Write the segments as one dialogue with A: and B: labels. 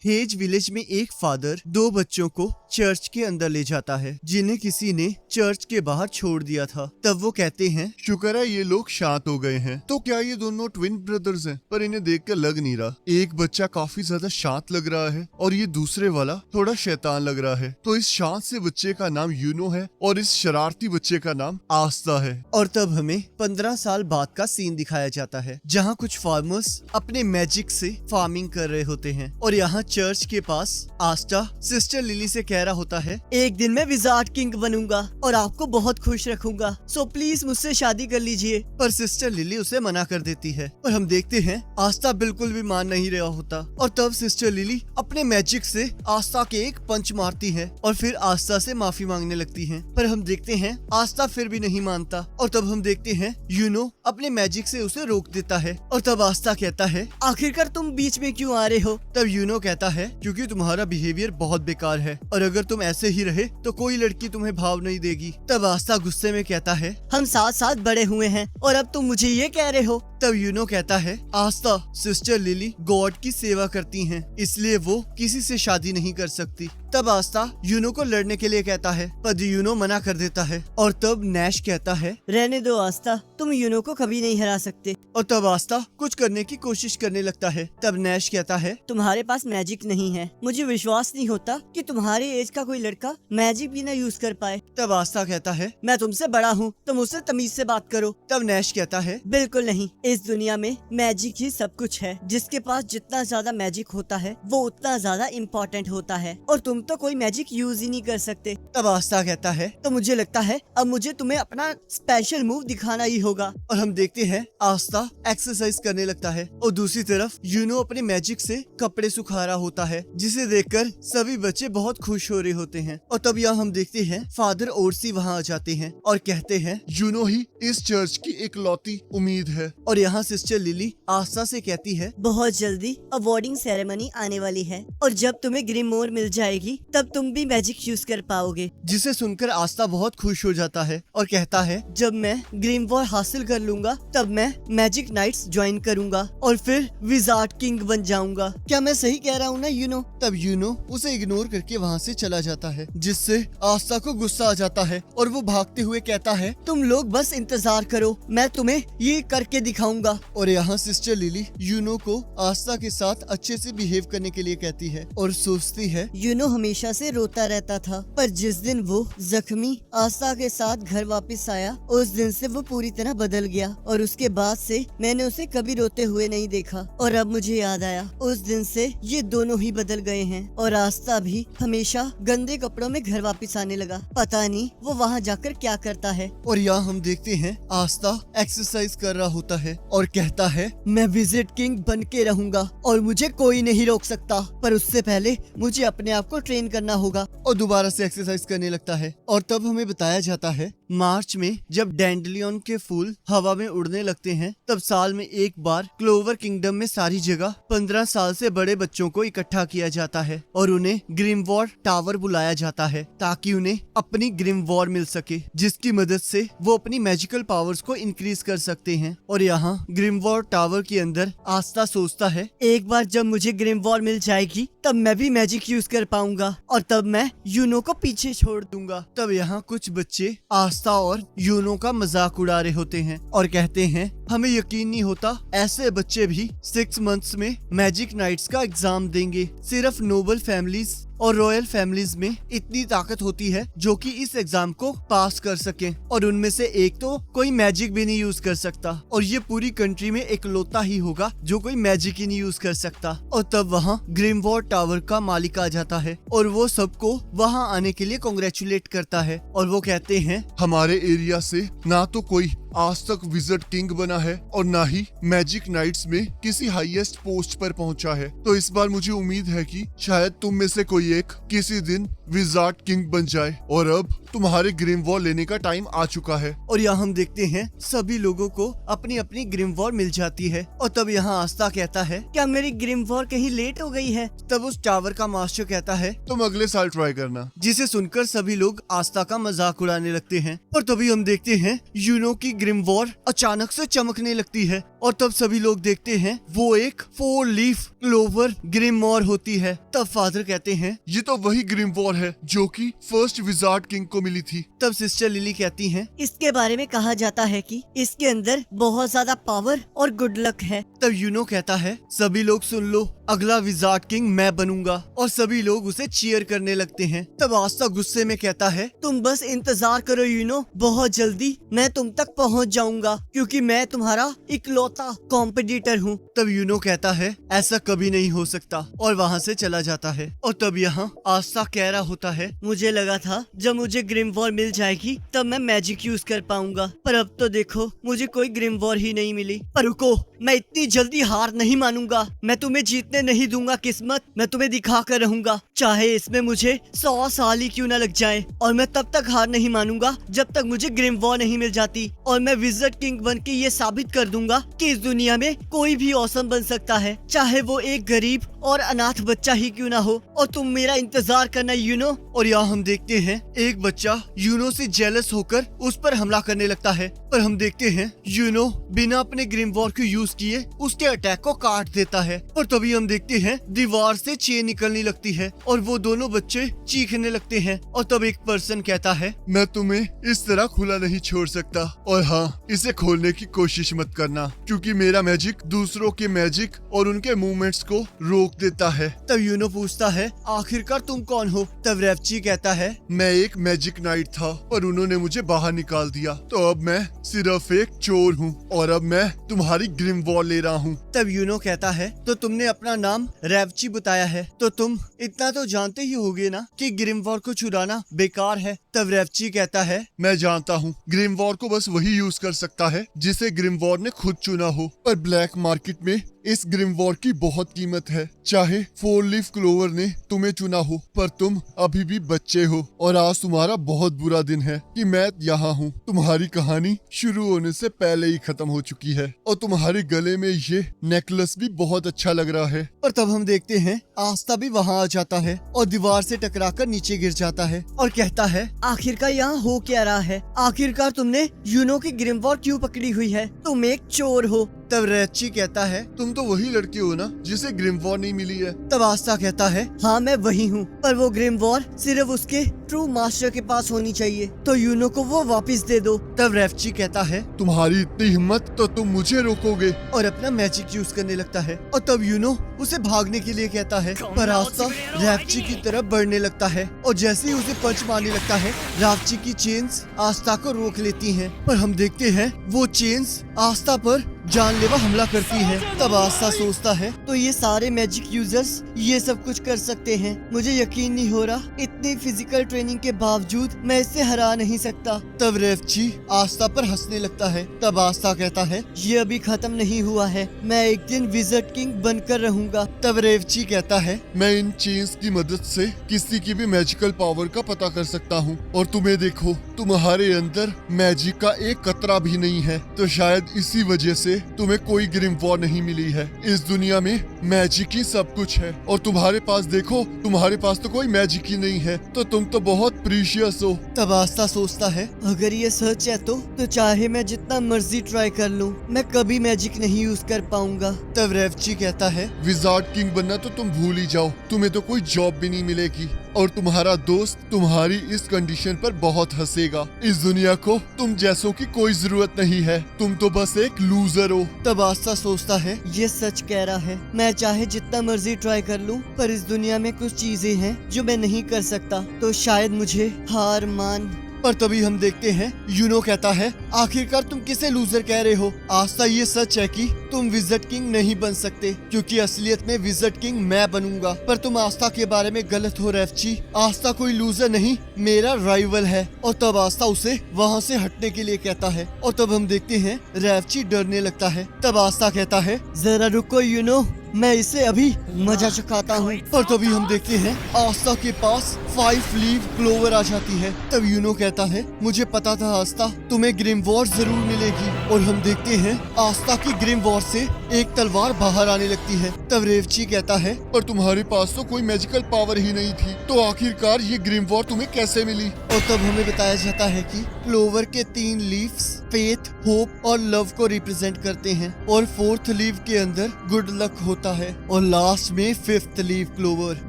A: Hedge village में एक father दो बच्चों को चर्च के अंदर ले जाता है जिन्हें किसी ने चर्च के बाहर छोड़ दिया था। तब वो कहते हैं,
B: शुक्र है ये लोग शांत हो गए हैं। तो क्या ये दोनों ट्विन ब्रदर्स हैं? पर इन्हें देखकर लग नहीं रहा। एक बच्चा काफी ज्यादा शांत लग रहा है और ये दूसरे वाला थोड़ा शैतान लग रहा है। तो इस शांत से बच्चे का नाम यूनो है और इस शरारती बच्चे का नाम आस्था है।
A: और तब हमें 15 साल बाद का सीन दिखाया जाता है जहाँ कुछ फार्मर्स अपने मैजिक से फार्मिंग कर रहे होते हैं और यहाँ चर्च के पास आस्था सिस्टर लिली से कह रहा होता है,
C: एक दिन मैं विजार्ड किंग बनूंगा और आपको बहुत खुश रखूंगा, सो प्लीज मुझसे शादी कर लीजिए।
A: पर सिस्टर लिली उसे मना कर देती है और हम देखते हैं आस्था बिल्कुल भी मान नहीं रहा होता। और तब सिस्टर लिली अपने मैजिक से आस्था के एक पंच मारती है और फिर आस्था से माफी मांगने लगती है। पर हम देखते हैं आस्था फिर भी नहीं मानता और तब हम देखते हैं यूनो अपने मैजिक से उसे रोक देता है और तब आस्था कहता है,
C: आखिरकार तुम बीच में क्यों आ रहे हो?
A: तब यूनो कहता है, क्योंकि तुम्हारा बिहेवियर बहुत बेकार है और अगर तुम ऐसे ही रहे तो कोई लड़की तुम्हें भाव नहीं देगी। तब आस्था गुस्से में कहता है,
C: हम साथ साथ बड़े हुए हैं और अब तुम मुझे ये कह रहे हो?
A: तब यूनो कहता है, आस्था सिस्टर लिली गॉड की सेवा करती हैं, इसलिए वो किसी से शादी नहीं कर सकती। तब आस्था यूनो को लड़ने के लिए कहता है पर यूनो मना कर देता है और तब नैश कहता है,
C: रहने दो आस्था, तुम यूनो को कभी नहीं हरा सकते।
A: और तब आस्था कुछ करने की कोशिश करने लगता है। तब नैश कहता है,
C: तुम्हारे पास मैजिक नहीं है, मुझे विश्वास नहीं होता कि तुम्हारे एज का कोई लड़का मैजिक भी ना यूज कर पाए।
A: तब आस्था कहता है,
C: मैं तुमसे बड़ा हूँ तो मुझसे तमीज से बात करो।
A: तब नैश कहता है,
C: बिल्कुल नहीं, इस दुनिया में मैजिक ही सब कुछ है। जिसके पास जितना ज्यादा मैजिक होता है वो उतना ज्यादा इम्पोर्टेंट होता है और तुम तो कोई मैजिक यूज ही नहीं कर सकते।
A: तब आस्था कहता है,
C: तो मुझे लगता है अब मुझे तुम्हें अपना स्पेशल मूव दिखाना ही होगा।
A: और हम देखते हैं आस्था एक्सरसाइज करने लगता है और दूसरी तरफ यूनो अपने मैजिक से कपड़े सुखा रहा होता है जिसे देखकर सभी बच्चे बहुत खुश हो रहे होते हैं। और तब यहाँ हम देखते हैं फादर ओरसी वहाँ आ जाते हैं और कहते हैं,
B: यूनो ही इस चर्च की इकलौती उम्मीद है।
A: और यहाँ सिस्टर लिली आस्था से कहती है,
C: बहुत जल्दी अवार्डिंग सेरेमनी आने वाली है और जब तुम्हें ग्रीन मोर मिल जाएगी तब तुम भी मैजिक यूज कर पाओगे।
A: जिसे सुनकर आस्था बहुत खुश हो जाता है और कहता है,
C: जब मैं ग्रीन वॉर हासिल कर लूंगा तब मैं मैजिक नाइट्स ज्वाइन करूंगा और फिर विजार्ड किंग बन जाऊंगा। क्या मैं सही कह रहा हूँ ना यूनो?
A: तब यूनो उसे इग्नोर करके वहाँ से चला जाता है जिससे आस्था को गुस्सा आ जाता है और वो भागते हुए कहता है,
C: तुम लोग बस इंतजार करो, मैं तुम्हें ये करके दिखाऊंगा।
A: और यहाँ सिस्टर लिली यूनो को आस्था के साथ अच्छे से बिहेव करने के लिए कहती है और सोचती है,
C: यूनो हमेशा से रोता रहता था पर जिस दिन वो जख्मी आस्था के साथ घर वापस आया उस दिन से वो पूरी तरह बदल गया और उसके बाद से मैंने उसे कभी रोते हुए नहीं देखा। और अब मुझे याद आया उस दिन से ये दोनों ही बदल गए हैं और आस्था भी हमेशा गंदे कपड़ों में घर वापस आने लगा। पता नहीं वो वहाँ जाकर क्या करता है।
A: और यहाँ हम देखते हैं आस्था एक्सरसाइज कर रहा होता है और कहता है,
C: मैं विजिट किंग बन के रहूंगा और मुझे कोई नहीं रोक सकता, पर उससे पहले मुझे अपने आप को ट्रेन करना होगा।
A: और दोबारा से एक्सरसाइज करने लगता है। और तब हमें बताया जाता है मार्च में जब डैंडलियन के फूल हवा में उड़ने लगते हैं तब साल में एक बार क्लोवर किंगडम में सारी जगह 15 साल से बड़े बच्चों को इकट्ठा किया जाता है और उन्हें ग्रिमवॉर टावर बुलाया जाता है ताकि उन्हें अपनी ग्रिमवॉर मिल सके जिसकी मदद से वो अपनी मैजिकल पावर्स को इंक्रीज कर सकते हैं। और यहाँ ग्रिमवॉर टावर के अंदर आस्था सोचता है,
C: एक बार जब मुझे ग्रिमवॉर मिल जाएगी तब मैं भी मैजिक यूज कर पाऊंगा और तब मैं यूनो को पीछे छोड़ दूंगा।
A: तब यहाँ कुछ बच्चे आस्था और यूनो का मजाक उड़ा रहे होते हैं और कहते हैं, हमें यकीन नहीं होता ऐसे बच्चे भी 6 मंथ्स में मैजिक नाइट्स का एग्जाम देंगे। सिर्फ नोबल फैमिलीज और रॉयल फैमिलीज में इतनी ताकत होती है जो कि इस एग्जाम को पास कर सके और उनमें से एक तो कोई मैजिक भी नहीं यूज कर सकता और ये पूरी कंट्री में इकलौता ही होगा जो कोई मैजिक ही नहीं यूज कर सकता। और तब वहाँ ग्रिमवॉर टावर का मालिक आ जाता है और वो सबको वहाँ आने के लिए कांग्रेचुलेट करता है और वो कहते हैं,
B: हमारे एरिया से ना तो कोई आज तक विजिट किंग बना है और ना ही मैजिक नाइट्स में किसी हाईएस्ट पोस्ट पर पहुंचा है, तो इस बार मुझे उम्मीद है कि शायद तुम में से कोई एक किसी दिन विजार्ड किंग बन जाए और अब तुम्हारे ग्रिमवॉर लेने का टाइम आ चुका है।
A: और यहाँ हम देखते हैं सभी लोगों को अपनी अपनी ग्रिमवॉर मिल जाती है। और तब यहाँ आस्था कहता है,
C: क्या मेरी ग्रिमवॉर कहीं लेट हो गई है?
A: तब उस टावर का मास्टर कहता है,
B: तुम अगले साल ट्राई करना।
A: जिसे सुनकर सभी लोग आस्था का मजाक उड़ाने लगते हैं। और तभी हम देखते हैं यूनो की ग्रिमवॉर अचानक से चमकने लगती है और तब सभी लोग देखते हैं वो एक 4 लीफ क्लोवर ग्रिमोर होती है। तब फादर कहते हैं,
B: ये तो वही ग्रिमवॉर है जो कि फर्स्ट विजार्ड किंग को मिली थी।
A: तब सिस्टर लिली कहती हैं,
C: इसके बारे में कहा जाता है कि इसके अंदर बहुत ज्यादा पावर और गुड लक है।
A: तब यूनो कहता है, सभी लोग सुन लो, अगला विजार्ड किंग मैं बनूंगा। और सभी लोग उसे चीयर करने लगते हैं। तब आस्था गुस्से में कहता है,
C: तुम बस इंतजार करो यूनो, बहुत जल्दी मैं तुम तक पहुंच जाऊंगा क्योंकि मैं तुम्हारा इकलौता कॉम्पिटिटर हूँ।
A: तब यूनो कहता है, ऐसा कभी नहीं हो सकता, और वहाँ से चला जाता है। और तब यहाँ आस्था कह रहा होता है,
C: मुझे लगा था जब मुझे ग्रिमवॉर मिल जाएगी तब मैं मैजिक यूज कर पाऊंगा, पर अब तो देखो मुझे कोई ग्रिमवॉर ही नहीं मिली। पर रुको, मैं इतनी जल्दी हार नहीं मानूंगा। मैं तुम्हें जीतने नहीं दूंगा किस्मत, मैं तुम्हें दिखा कर रहूंगा, चाहे इसमें मुझे 100 साल ही क्यों न लग जाए। और मैं तब तक हार नहीं मानूंगा जब तक मुझे ग्रिमवॉर नहीं मिल जाती। और मैं विज़र्ड किंग बन के ये साबित कर दूंगा कि इस दुनिया में कोई भी औसम बन सकता है, चाहे वो एक गरीब और अनाथ बच्चा ही क्यों ना हो। और तुम मेरा इंतजार करना यूनो।
A: और यहाँ हम देखते हैं एक बच्चा यूनो से जेलस होकर उस पर हमला करने लगता है। पर हम देखते हैं यूनो बिना अपने ग्रिमवॉर को यूज किए उसके अटैक को काट देता है। और तभी हम देखते हैं दीवार से चेन निकलने लगती है और वो दोनों बच्चे चीखने लगते हैं। और तब एक पर्सन कहता है,
B: मैं तुम्हें इस तरह खुला नहीं छोड़ सकता, और हाँ, इसे खोलने की कोशिश मत करना क्योंकि मेरा मैजिक दूसरों के मैजिक और उनके मूवमेंट्स को रोक देता है।
A: तब यूनो पूछता है, आखिरकार तुम कौन हो? तब रेवची कहता है,
B: मैं एक मैजिक नाइट था पर उन्होंने मुझे बाहर निकाल दिया, तो अब मैं सिर्फ एक चोर हूँ और अब मैं तुम्हारी ग्रिमवॉर ले रहा हूँ।
A: तब यूनो कहता है, तो तुमने अपना नाम रेवची बताया है, तो तुम इतना तो जानते ही होगे ना कि ग्रिमवॉर को चुराना बेकार है। तब रेवची कहता है,
B: मैं जानता हूँ, ग्रिमवॉर को बस वही यूज कर सकता है जिसे ग्रिमवॉर ने खुद चुना हो, पर ब्लैक मार्केट में इस ग्रिमवॉर की बहुत कीमत है। चाहे 4 लीफ क्लोवर ने तुम्हें चुना हो, पर तुम अभी भी बच्चे हो और आज तुम्हारा बहुत बुरा दिन है कि मैं यहाँ हूँ। तुम्हारी कहानी शुरू होने से पहले ही खत्म हो चुकी है और तुम्हारे गले में ये नेकलेस भी बहुत अच्छा लग रहा है।
A: और तब हम देखते हैं आस्था भी वहाँ आ जाता है और दीवार से टकराकर नीचे गिर जाता है और कहता है,
C: आखिरकार यहाँ हो क्या रहा है? आखिरकार तुमने यूनो की ग्रिमवॉर क्यों पकड़ी हुई है? तुम एक चोर हो।
A: तब रेची कहता है,
B: तुम तो वही लड़की हो ना जिसे ग्रिमवॉर नहीं मिली है।
A: तब आस्था कहता है,
C: हाँ मैं वही हूँ, पर वो ग्रिमवॉर सिर्फ उसके ट्रू मास्टर के पास होनी चाहिए, तो यूनो को वो वापस दे दो।
A: तब रेवची कहता है,
B: तुम्हारी इतनी हिम्मत तो तुम मुझे रोकोगे?
A: और अपना मैजिक यूज करने लगता है। और तब यूनो उसे भागने के लिए कहता है, पर आस्था रेवची की तरफ बढ़ने लगता है और जैसे ही उसे पंच मारने लगता है, रेवची की चेन्स आस्था को रोक लेती हैं। पर हम देखते हैं वो चेन्स आस्था पर जानलेवा हमला करती है। तब आस्था सोचता है,
C: तो ये सारे मैजिक यूजर्स ये सब कुछ कर सकते हैं, मुझे यकीन नहीं हो रहा, इतनी फिजिकल ट्रेनिंग के बावजूद मैं इससे हरा नहीं सकता।
A: तब रेवची आस्था पर हंसने लगता है। तब आस्था कहता है,
C: ये अभी खत्म नहीं हुआ है, मैं एक दिन विज़र्ड किंग बनकर रहूंगा।
A: तब रेवची कहता है,
B: मैं इन चेन्स की मदद से किसी की भी मैजिकल पावर का पता कर सकता हूँ, और तुम्हें देखो, तुम्हारे अंदर मैजिक का एक कतरा भी नहीं है, तो शायद इसी वजह से तुम्हें कोई ग्रिमवॉर नहीं मिली है। इस दुनिया में मैजिक ही सब कुछ है और तुम्हारे पास देखो, तुम्हारे पास तो कोई मैजिक ही नहीं है, तो तुम तो बहुत प्रीशियस हो।
A: तब आस्था सोचता है,
C: अगर ये सच है तो चाहे मैं जितना मर्जी ट्राई कर लूं, मैं कभी मैजिक नहीं यूज कर पाऊंगा।
A: तब रेवची कहता है,
B: विजार्ड किंग बनना तो तुम भूल ही जाओ, तुम्हें तो कोई जॉब भी नहीं मिलेगी और तुम्हारा दोस्त तुम्हारी इस कंडीशन पर बहुत हंसेगा। इस दुनिया को तुम जैसों की कोई जरूरत नहीं है, तुम तो बस एक लूजर हो।
A: तब आस्था सोचता है,
C: ये सच कह रहा है, मैं चाहे जितना मर्जी ट्राई कर लूं, पर इस दुनिया में कुछ चीजें हैं जो मैं नहीं कर सकता, तो शायद मुझे हार मान।
A: पर तभी हम देखते हैं यूनो कहता है, आखिरकार तुम किसे लूजर कह रहे हो? आस्था ये सच है कि तुम विज़र्ड किंग नहीं बन सकते, क्योंकि असलियत में विज़र्ड किंग मैं बनूंगा। पर तुम आस्था के बारे में गलत हो रेवची, आस्था कोई लूजर नहीं, मेरा राइवल है। और तब आस्था उसे वहाँ से हटने के लिए कहता है और तब हम देखते हैं रेवची डरने लगता है। तब आस्था कहता है,
C: जरा रुको यूनो, मैं इसे अभी मजा चखाता हूँ।
A: पर तभी हम देखते हैं आस्था के पास 5 लीव क्लोवर आ जाती है। तब यूनो कहता है मुझे पता था आस्था तुम्हें ग्रिम वॉर जरूर मिलेगी। और हम देखते हैं आस्था की ग्रिम वॉर से एक तलवार बाहर आने लगती है। तब रेवची कहता है
B: पर तुम्हारे पास तो कोई मैजिकल पावर ही नहीं थी, तो आखिरकार ये ग्रिम वॉर तुम्हें कैसे मिली?
A: और तब हमें बताया जाता है कि क्लोवर के 3 लीव्स फेथ, होप और लव को रिप्रेजेंट करते हैं और 4th लीव के अंदर गुड लक होता है और लास्ट में 5th लीव क्लोवर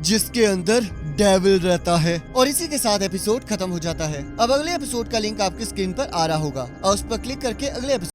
A: जिसके अंदर डेविल रहता है। और इसी के साथ एपिसोड खत्म हो जाता है। अब अगले एपिसोड का लिंक आपकी स्क्रीन पर आ रहा होगा और उस पर क्लिक करके अगले एपिसोड